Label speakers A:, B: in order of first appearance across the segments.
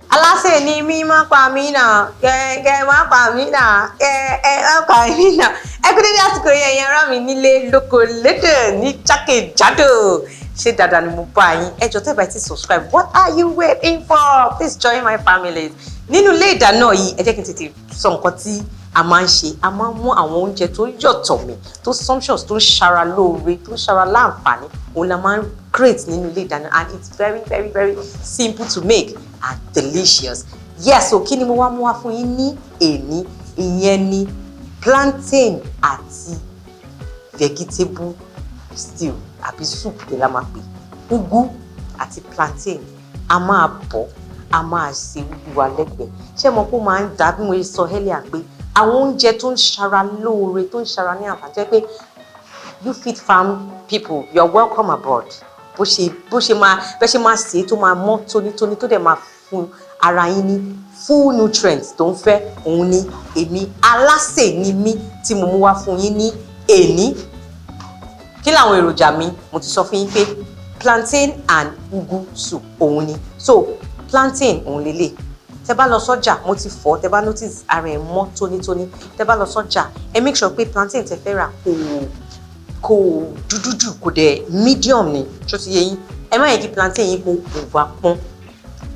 A: Alase Nimi ma pa mi na. Ke ma pa mi na. Ma pa mi na. Ẹ kú dédé àsìkò yẹn ẹ̀yin ará mi nílé lóko lédè ní jákèjádò. Ṣé dáadáa ni mo bá yín? Ẹ jọ̀ọ́ tẹ́ bá ti subscribe. What are you waiting for? Please join my family. Nínú ilé ìdáná yìí, ẹ jẹ́ kí n tètè sọ nǹkan tí a máa ń ṣe. A máa ń mú àwọn oúnjẹ tó yọ̀tọ̀ mi, tó sumptuous, tó ń ṣara lóore, tó ń ṣara láǹfààní. Òun la máa ń create nínú ilé ìdáná, and it's very very very simple to make and delicious. Yes, so kí ni mo wá mú wá fún yín ní èní? Ìyẹn ni plantain àti vegetable stew àbí soup la máa pè. Ugu àti plantain a máa bọ̀, a máa ṣe ugu wa lẹ́gbẹ̀ẹ́. Ṣé mo kó máa ń dà bí mo ṣe sọ earlier pé àwọn oúnjẹ tó ń ṣara lóore, tó ń ṣara ní àǹfààní jẹ́ pé you feed farm people, you are welcome abroad. Bó ṣe máa ṣe tó máa mọ́ tónítóní tó dẹ̀ máa fún ara yín ní full nutrients tó ń fẹ́. Òun ni èmi Alase ni mí tí mo mú wá fún yín ní èní. Kí làwọn èròjà mi? Mo ti sọ fún yín pé plantain and ugu soup òun ni. So plantain òun lélẹ̀. Tẹ́ bá lọ sọ́jà, mo ti fọ̀, tẹ́ bá notice ara ẹ̀ mọ́ tónítóní. Tẹ́ bá lọ sọ́jà, ẹ make sure pé plantain tẹ́ fẹ́ rà kò dúdú jù, kò dẹ̀ medium ni. Ṣó ti yé yín? Ẹ má yẹ kí plantain yín kó over pọ́n,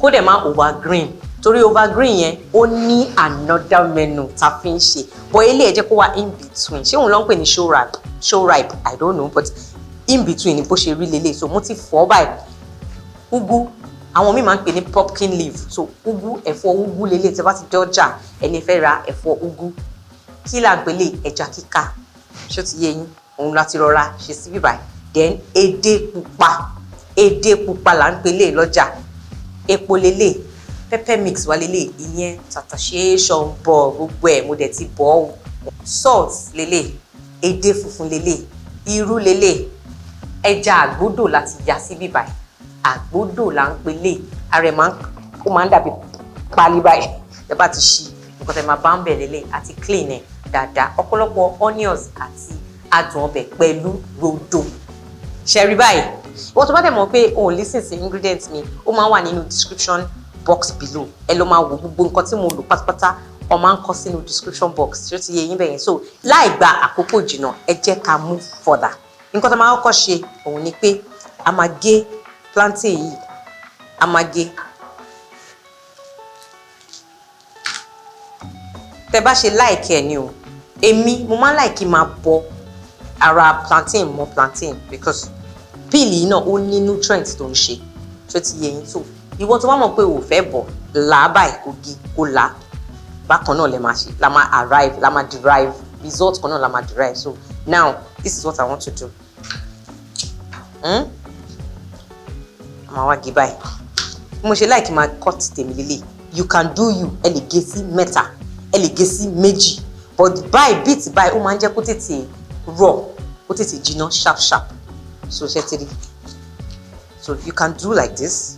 A: kó dẹ̀ má over green. Torí over green yẹn ó ní another menu tá fi ń ṣe. But ilé ẹ jẹ́ kó wà in between. Ṣé òun ló ń pè ní show ripe? I don't know, but in between ni bó ṣe rí lélẹ̀. So mo ti fọ̀ báyìí. Ugu, àwọn míì máa ń pè ní pumpkin leaf. So ugu, ẹ̀fọ́ ugu lélẹ̀. Tẹ́ bá ti dé ọjà, ẹni fẹ́ ra ẹ̀fọ́ ugu. Kí là ń pè lè ẹja kíká? Ṣó ti yé yín? Òun láti rọra ṣe sí bíbáyìí. Then edé pupa là ń pè lè lọ́jà. Epo lélẹ̀, pepper mix wà lélẹ̀, ìyẹn tàtàṣé ṣọ̀bọ̀ gbogbo ẹ̀ mo dẹ̀ ti bọ̀ ọ́. Salt lélẹ̀, edé funfun lélẹ̀, irú lélẹ̀, ẹja àgbódò láti yà sí bíbáyìí. Àgbódò là ń pè lè, ara ẹ̀ ó máa ń dàbí pálí báyìí. Tẹ́ bá ti ṣí, nǹkan tẹ́ máa bá ń bẹ̀ lélẹ̀ àti clean ẹ̀ dáadáa. Ọ̀pọ̀lọpọ̀ onions àti adùn ọbẹ̀ pẹ̀lú rodo. Ṣé rí báyìí? Wọ́n tó bá dẹ̀ mọ̀ pé o listen sí ingredients mi, ó máa wà nínú description box below. Ẹ lọ máa wo gbogbo nǹkan tí mo lò pátápátá, ó máa ń kọ sínú description box. Ṣé ó ti yé yín bẹ́yẹn? So láì gba àkókò jìnnà, ẹ jẹ́ ká move further. Nǹkan tó máa kọ́kọ́ ṣe òun ni pé a máa gé plantain yìí, a máa gé. Tẹ́ bá ṣe like ẹ ni o. Èmi mo máa like máa bọ ara plantain mọ́ plantain because peel yìí náà ó ní nutrients tó ń ṣe. Ṣé ó ti yé yín? So ìwọ tó bá mọ̀ pé o fẹ́ bọ̀, là á báyìí kò gé kó là. Bákan náà lẹ máa ṣe, la máa derive result kan náà la máa derive. So now this is what I want to do. Máa wá gé báyìí. Mo ṣe like máa cut tèmi lélẹ̀. You can do you. Ẹ lè gé sí mẹ́ta, ẹ lè gé sí méjì. But bit by ó máa ń jẹ́ kó tètè raw, kó tètè jiná sharp. So ṣé ti rí? So you can do like this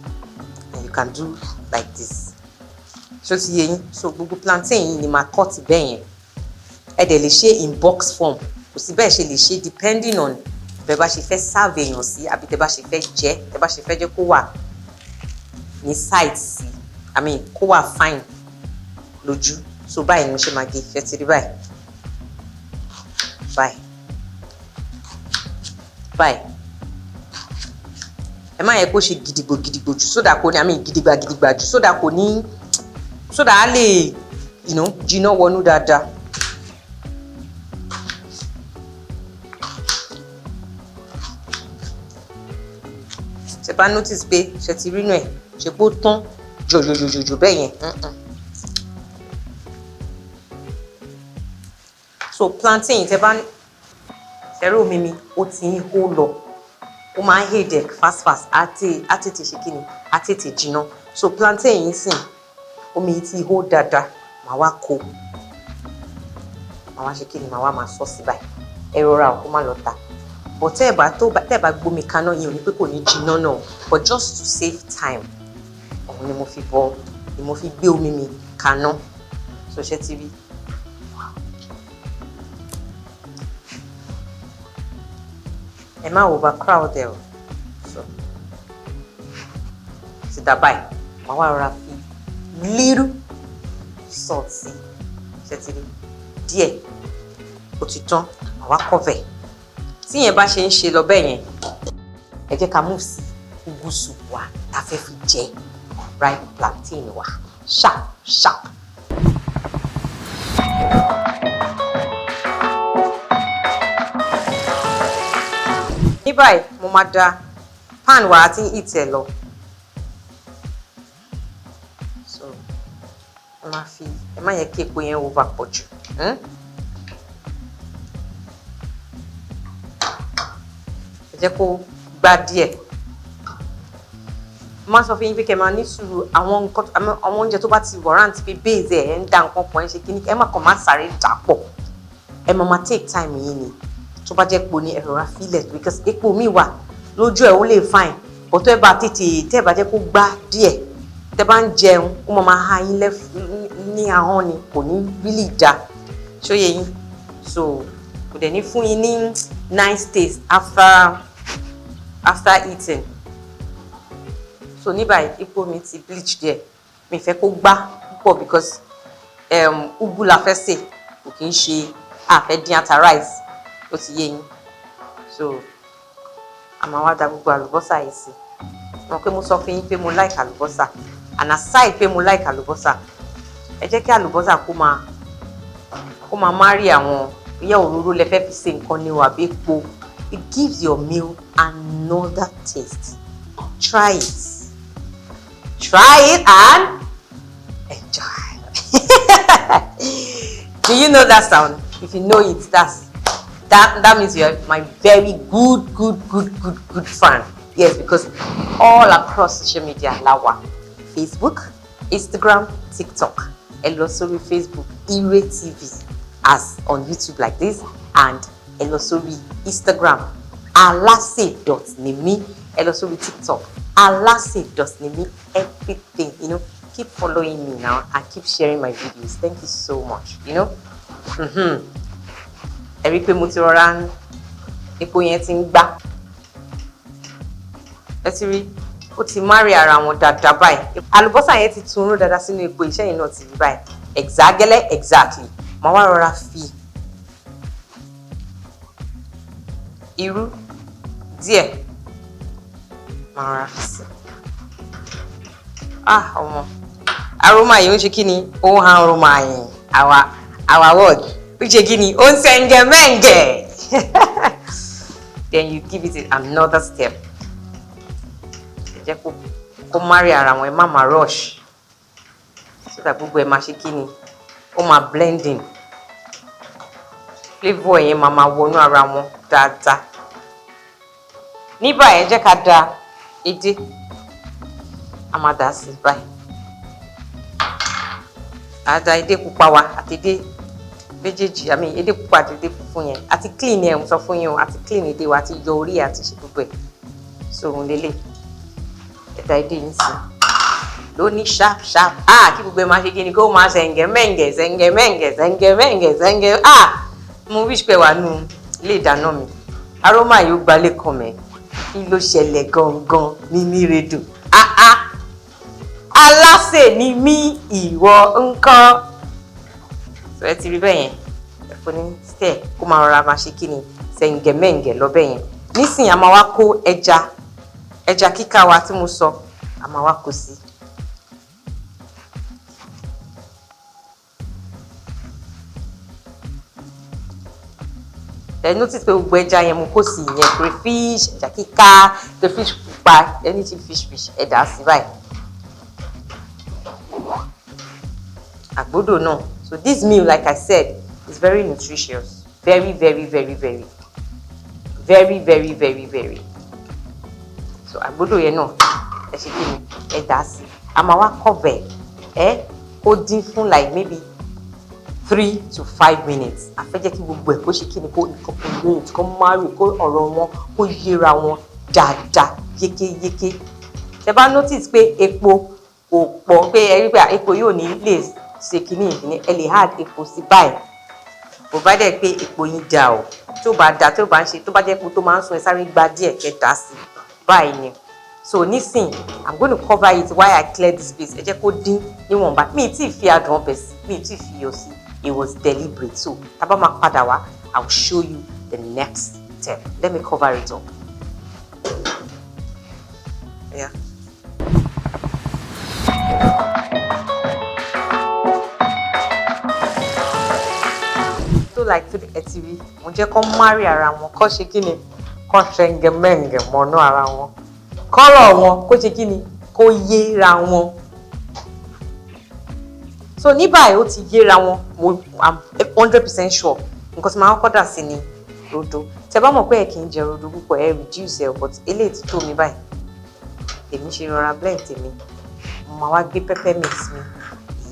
A: and you can do like this. Ṣó ti yé yín? So gbogbo plantain yìí ni máa cut bẹ́ẹ̀ yẹn. Ẹ dẹ̀ lè ṣe in box form. Kò sí bẹ́ẹ̀ ṣe lè ṣe depending on bẹ́ẹ̀ bá ṣe fẹ́ serve èèyàn sí àbí tẹ́ bá ṣe fẹ́ jẹ, tẹ́ bá ṣe fẹ́ jẹ́ kó wà ní size sí. I mean kó wà fine lójú. So báyìí ni mo ṣe máa gé. Ṣé ti rí báyìí? Báyìí. Ẹ má yẹ kó ṣe gidigbo jù sódà kò ní, I mean gidigba jù sódà kò ní, sódà á lè jiná wọnú dáadáa. Ṣé bá notice pé ṣe ti rí inú ẹ̀ ṣe pé ó tán jòjòjòjò bẹ́ẹ̀ yẹn. So plantain tẹ́ bá ẹ̀rọ omi mi ó ti ń hó lọ, ó máa ń headache fast á tètè ṣe kí ni, á tètè jiná. So plantain yìí sìn, omi yìí ti hó dáadáa, màá wá kó, màá wá ṣe kí ni, màá wá máa sọ sí báyìí. Ẹ rọra ó má lọ ta. But tẹ́ ẹ bá gbómi kaná yẹn ò ní pé kò ní jiná náà, but just to save time òun ni mo fi gbé omi mi kaná. So ṣé ti rí? Ẹ má overcrowd ẹ o. So ti dà báyìí, màá wá rọra fi little salt sí ṣe ti rí díẹ̀ ó ti tán àwa cover tí yẹn bá ṣe ń ṣe lọ bẹ́ẹ̀ yẹn ẹ jẹ́ ká move sí ugu soup wa tá fẹ́ fi jẹ ripe plantain wa sharp. Ní báyìí mo máa da pan wa àti heat ẹ lọ so ẹ máa fi ẹ má yẹ kí epo yẹn over pọ̀ jù ẹ jẹ́ kó gbá díẹ̀ má sọ fún yín pé kẹ́ máa ní sùúrù àwọn oúnjẹ tó bá ti warrant pé base ẹ ń dá nǹkan pọ̀ ẹ ń ṣe kíní ẹ má kàn má sáré dà pọ̀ ẹ máa take time yín ni tó bá jẹ́ epo ní ẹ̀rọ ra fílẹ̀ because epo mi wà lójú ẹ̀ ó lè fine but tó ẹ bá tètè tẹ́ ẹ bá jẹ́ kó gbá díẹ̀ tẹ́ bá ń jẹun ó máa ha yín ní ahọ́n ni kò ní really da ṣóyè yín so kò dẹ̀ ní fún yín ní nice taste after eating so ní báyìí epo mi ti bleach díẹ̀ mi fẹ́ kó gbá púpọ̀ because ugu la fẹ́ sè kò kí ń ṣe àfẹ́ dín ata rice ó ti yé yín so àmọ́ wá da gbogbo àlùbọ́sà yìí sí mọ̀ pé mo sọ fún yín pé mo like àlùbọ́sà and aside pé mo like àlùbọ́sà ẹ jẹ́ kí àlùbọ́sà kó máa marry àwọn ìyá òróró lẹ fẹ́ fi ṣe nǹkan ní àbí epo it gives your meal another taste try it and enjoy. Do you know that sound? If you know it, that means you're my very good fan. Yes, because all across social media, lawa, Facebook, Instagram, TikTok, and also with Facebook, Ire TV, as on YouTube like this, and also with Instagram, Alase.Nimi, and also with TikTok, Alase.Nimi, everything, you know. Keep following me now and keep sharing my videos. Thank you so much, you know. Every pé mo ti rọra epo yẹn ti ń gbá ẹ ti rí ó ti marry ara wọn dáadáa báyìí àlùbọ́sà yẹn ti tún rún dáadáa sínú epo iṣẹ́ yẹn náà ti rí báyìí exactly màá wá rọra fi irú díẹ̀ màá rọra fi sí ọmọ aroma yìí ó ń ṣe kí ni ó ń han aroma yẹn our word ó ṣe kí ni ó ń sẹ̀ǹgẹ̀mẹ̀ǹgẹ̀ then you give it another step ẹ jẹ́ kó marry ara wọn ẹ má rush so that gbogbo ẹ máa ṣe kí ni ó máa blending flavour yẹn máa wọnú ara wọn dáadáa ní báyìí ẹ jẹ́ ká da edé a máa dà sí báyìí a da edé pupa wa àti edé méjèèjì àmì edé pupa àti edé funfun yẹn àti clean ẹ̀ ń sọ fún yín o àti clean edé wa àti yọ orí àti ṣe gbogbo ẹ̀ so òun lélẹ̀ ẹ̀dá edé yín sí lóní sharp kí gbogbo ẹ̀ máa ṣe kí ni kó máa sẹ̀ǹgẹ̀mẹ̀ǹgẹ̀ mo wish pé wà nù ilé ìdáná mi aroma yóò gbalẹ̀ kàn mẹ́ kí ló ṣẹlẹ̀ gangan mímí redùn Alase ni mí ìwọ nǹkan so ẹ ti rí bẹ́ẹ̀ yẹn ẹ fún ní stẹ̀ kó máa rọra máa ṣe kí ni sẹ̀ǹgẹ̀mẹ̀ǹgẹ̀ lọ bẹ́ẹ̀ yẹn nísìnyí a máa wá kó ẹja kíká wa tí mo sọ a máa wá kó sí ẹ notice pé gbogbo ẹja yẹn mo kó sí ìyẹn Cray Fish ẹja kíká Cray Fish pupa anything fish ẹ dà sí báyìí àgbódò náà so this meal like I said is very nutritious very so àgbódò yẹn náà ẹ ṣe kí ni ẹ dà sí a máa wá cover kó dín fún like maybe 3 to 5 minutes a fẹ́ jẹ́ kí gbogbo ẹ̀ kó ṣe kí ni kó incorporate kó marry kó ọ̀rọ̀ wọn kó yẹra wọn dáadáa yékéyéké tẹ́ bá notice pé epo kò pọ̀ pé ẹ rí pé epo yóò ní lè ṣe kíní ìdíní ẹ lè add epo sí báyìí provided pé epo yín dà tó bá dà tó bá ń ṣe tó bá jẹ́ epo tó máa ń sun ẹ sáré gba díẹ̀ kẹta sí báyìí ni So nísìn I'm going to cover it while I clear the space. Ẹ jẹ́ kó dín níwọ̀nba. Mi tí fi adùn ọbẹ̀ sí, mi tí fi iyọ̀ sí. It was deliberate. So tá bá máa padà wá, I will show you the next step. Let me cover it up. Yeah. So like to the etiri, mo jẹ́ kó marry ara wọn, kó ṣe kíni, kó ṣẹngẹmẹngẹ mọ́nú ara wọn. Color wọn kó ṣe kíni, kó yéra wọn. So ní báyìí ó ti yéra wọn, I'm 100% sure. Nǹkan tí màá kọ́kọ́ dà sí ni rodo. Tẹ́ bá mọ̀ pé ẹ kì í jẹ rodo púpọ̀, ẹ reduce ẹ, but eléyìí ti tó mi báyìí. Èmi ṣe rọra blend tèmi. Mo máa wá gbé pepper mix mi.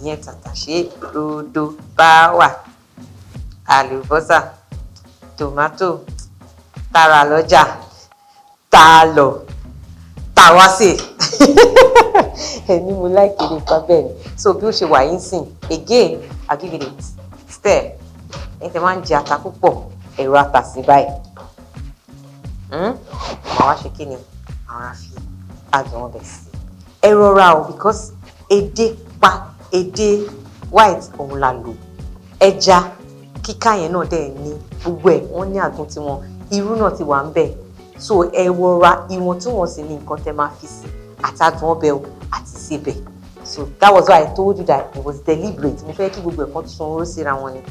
A: Ìyẹn tàtàṣé rodo bá wà. Alubosa, tomato, tara lọ́jà, ta lọ, ta wá sè. Ẹni mo like it nípa bẹ́ẹ̀ ni. So bí ó ṣe wà yín sìn, again, I give it a stir. Ẹni tẹ́ máa ń jẹ ata púpọ̀, ẹ̀rọ ata sí báyìí. Màá wá ṣe kí ni? Àwọn afi adùn ọbẹ̀ sí. Ẹ rọra o because edé white òun la lò. Ẹja kíkà yẹn náà dẹ̀ ní gbogbo ẹ̀, wọ́n ní àdùn tiwọn. Irú náà ti wà ń bẹ̀. So ẹ wọra ìwọ̀ntúnwọ̀nsì ní nǹkan tẹ́ máa fi sí. Àtàdùn ọbẹ̀ o àti ìsebẹ̀. So that was why I told you that it was deliberate. Mo fẹ́ kí gbogbo ẹ̀kan tún oró síra wọn ni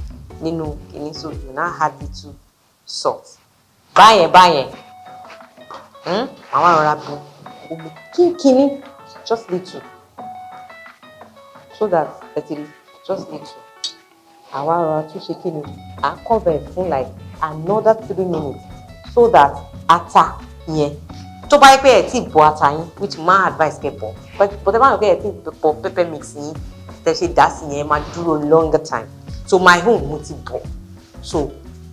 A: nínú kìíní. So you now add little salt. Báyẹn. Màá rọra bu omi kínkínní, just little. So that just little. Àwa rọra tún ṣe kíni, à cover fún like another 3 minutes so that ata yẹn tó bá yẹ pé ẹ ti bọ ata yín, which my advice kẹ́ bọ, but ẹ bá yẹ pé ẹ ti bọ pepper mix yín tẹ́ ṣe dá sí yẹn máa dúró longer time. So my own mo ti bọ, so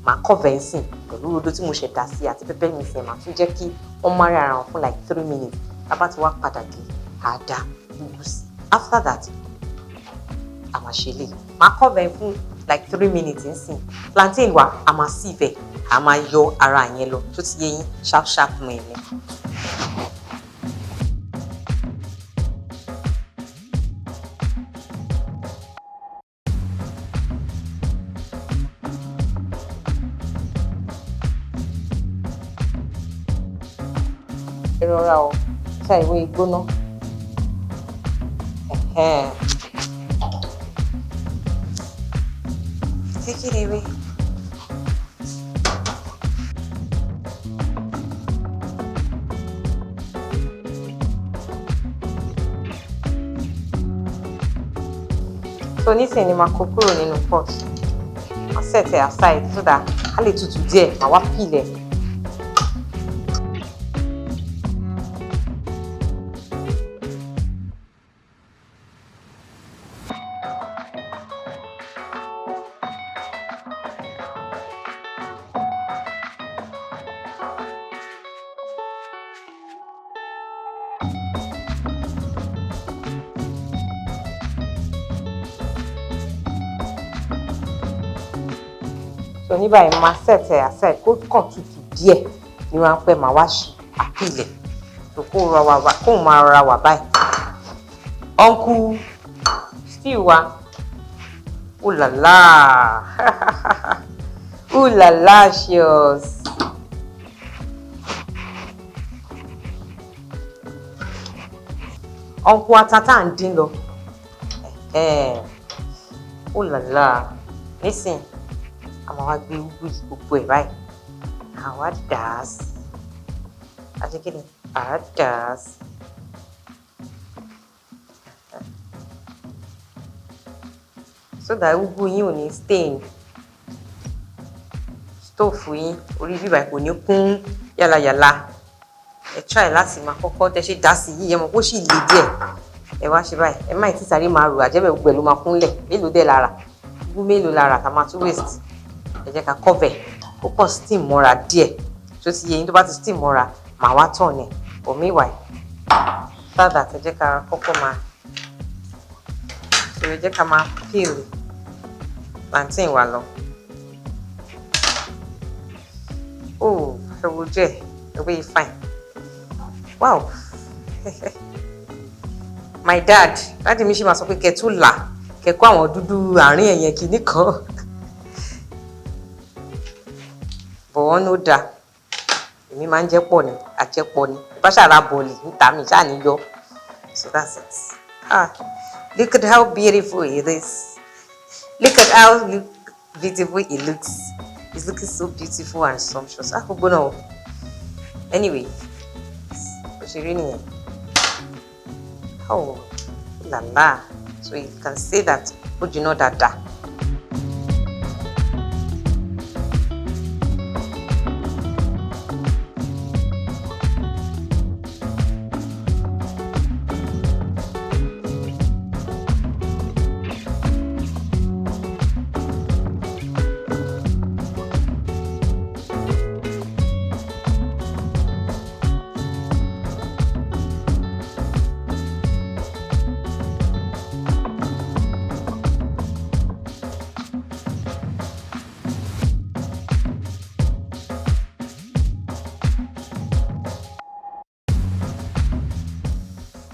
A: màá cover ẹ̀ sìn pẹ̀lú rodo tí mo ṣe dá sí àti pepper mix yẹn, màá tún jẹ́ kí wọ́n marry ara wọn fún like 3 minutes. Tá bá ti wá padà dé, àdá gbogbo sí. After that, a máa ṣe lè. Màá cover ẹ̀ fún like 3 minutes nsìn. Plantain wa a máa sieve, a máa yọ ara yẹn lọ tó ti yé yín sharp mọ́ ẹ̀ ní. Ìrora o, ṣá ìwé ìgbóná. Take it away. So nísìnyí ni màá kó kúrò nínú pot. Màá set it aside so that a lè tutù díẹ̀, màá wá peel ẹ̀. So ní báyìí máa set ẹ̀ aside kó kàn tutù díẹ̀ ní ráńpẹ́ máa wá ṣe àpilẹ̀. So kó máa rọra wà báyìí. Uncle stew wa. Ooh la la. Ooh la la, shios. Uncle atata ń dín lọ. Ooh la la. Listen. Àmọ́ wá gbé gbogbo ẹ̀ báyìí. Àwa dà sí. Àti kí ni? Àwa dà sí. So that gbogbo yín ò ní stain. Stove yín orí bíbá kò ní kún yàlàyàlà. Ẹ try láti máa kọ́kọ́ tẹ́ ṣe dá sí yìí, ẹ mọ̀ kó sì le díẹ̀. Ẹ wá ṣe báyìí. Ẹ má ti sáré máa rò àjẹ́bẹ̀ gbogbo ẹ̀ ló máa kúnlẹ̀. Mélòó dẹ̀ lára? Gbogbo mélòó lára tá máa tún waste. Ẹ jẹ́ ká cover ó pọ̀ steam mọ́ra díẹ̀ tó ti yé yín tó bá ti steam mọ́ra màá wá tàn ní omi ìwà sáàdà ẹ jẹ́ ká kọ́kọ́ máa ẹ jẹ́ ká máa peel plantain wa lọ. Oh, ẹ wo jẹ́ ẹ wé fine. Wow, my dad láti mi ṣe máa sọ pé kẹ́ tún là kẹ́ kó àwọn dúdú àárín ẹ̀yẹn kìíní kan bọ̀ wọ́n ló dáa èmi máa ń jẹ́ pọ̀ ni àjẹpọ̀ ni bá ṣàrà bọ̀ọ̀lì níta mi ṣáà ní yọ so that's it. Look at how beautiful it is. Look at how beautiful it looks. It's looking so beautiful and sumptuous. No. Anyway, oh, la la. So you can say that, but you know that.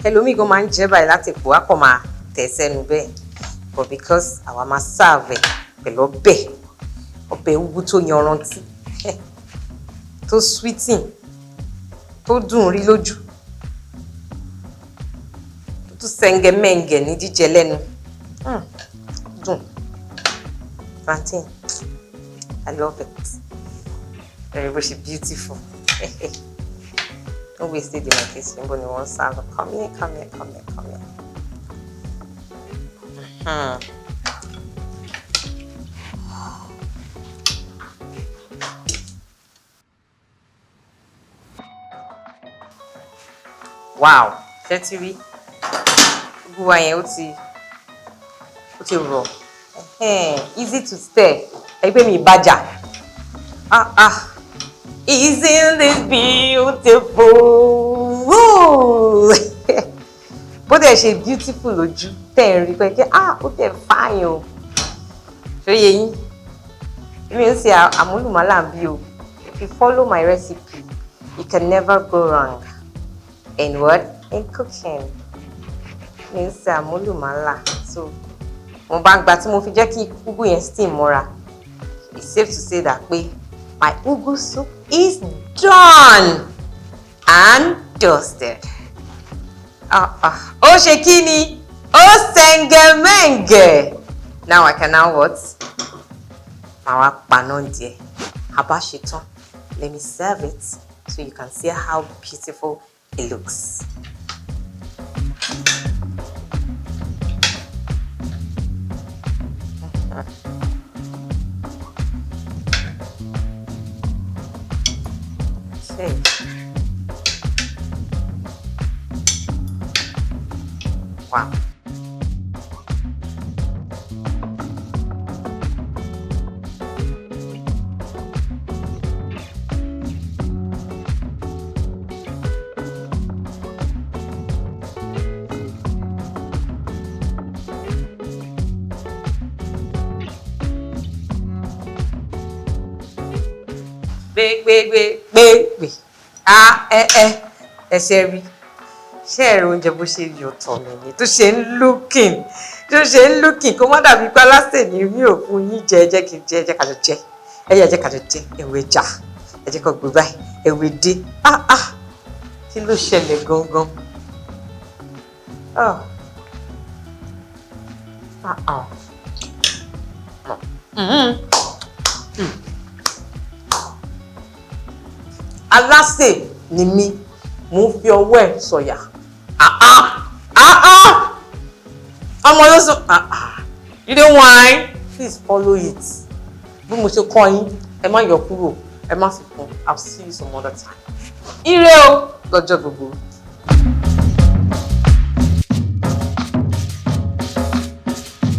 A: Ẹlòmíì gan máa ń jẹ báyìí láti pò á kàn máa tẹ̀ sẹ́nu bẹ́ẹ̀ but because àwa máa serve pẹ̀lú ọbẹ̀ ugu tó yanrantí tó sweeting tó dùn rí lójú tó tún sẹ́ngẹ̀mẹ́ngẹ̀ ní jíjẹ lẹ́nu dùn plantain I love it very much beautiful. Don't waste it in my case. Anybody wants to come here. Wow, ṣẹ́tìrí gbogbo wa yẹn ó ti rọ̀ easy to stir ẹgbẹ́ mi ìbàjá Isn't this beautiful? Bó dẹ̀ ṣe beautiful lójú tẹ̀ ń rí pé ó dẹ̀ fine o. Ṣé yé yín? Èmi ń ṣe àmúlùmálà bí o. If you follow my recipe, you can never go wrong. In what? In cooking. Èmi ń ṣe àmúlùmálà. So, mo bá ń gbà tí mo fi jẹ́ kí ugu yẹn steam mọ́ra. It's safe to say that pé my ugu soup is done and dusted. Ó ṣe kí ni? Ó sẹ́ngẹ̀mẹ́ngẹ̀. Now I can now what? Màá wá paná díẹ̀. Àbá ṣe tán. Let me serve it so you can see how beautiful it looks. Okay. Wow. Gbé. Ẹsẹ̀ rí. Ṣé ẹ̀rọ oúnjẹ bó ṣe yọ tọ̀ mí ni tó ṣe ń looking kó má dàbí pé aláṣẹ ní mi ò fún yín jẹ jẹ́ kí n jẹ kájọ jẹ ẹ̀yà jẹ́ kájọ jẹ ẹ̀wẹ̀ jà ẹ̀jẹ̀ kan gbé báyìí ẹ̀wẹ̀ dé kí ló ṣẹlẹ̀ gangan. Aláṣẹ ni mí mo fi ọwọ́ ẹ̀ sọ̀yà ọmọ ló sọ you don't whine please follow it bí mo ṣe kọ́ yín ẹ má yọ kúrò ẹ má fi kún I'll see you some other time ire o lọ́jọ́ gbogbo.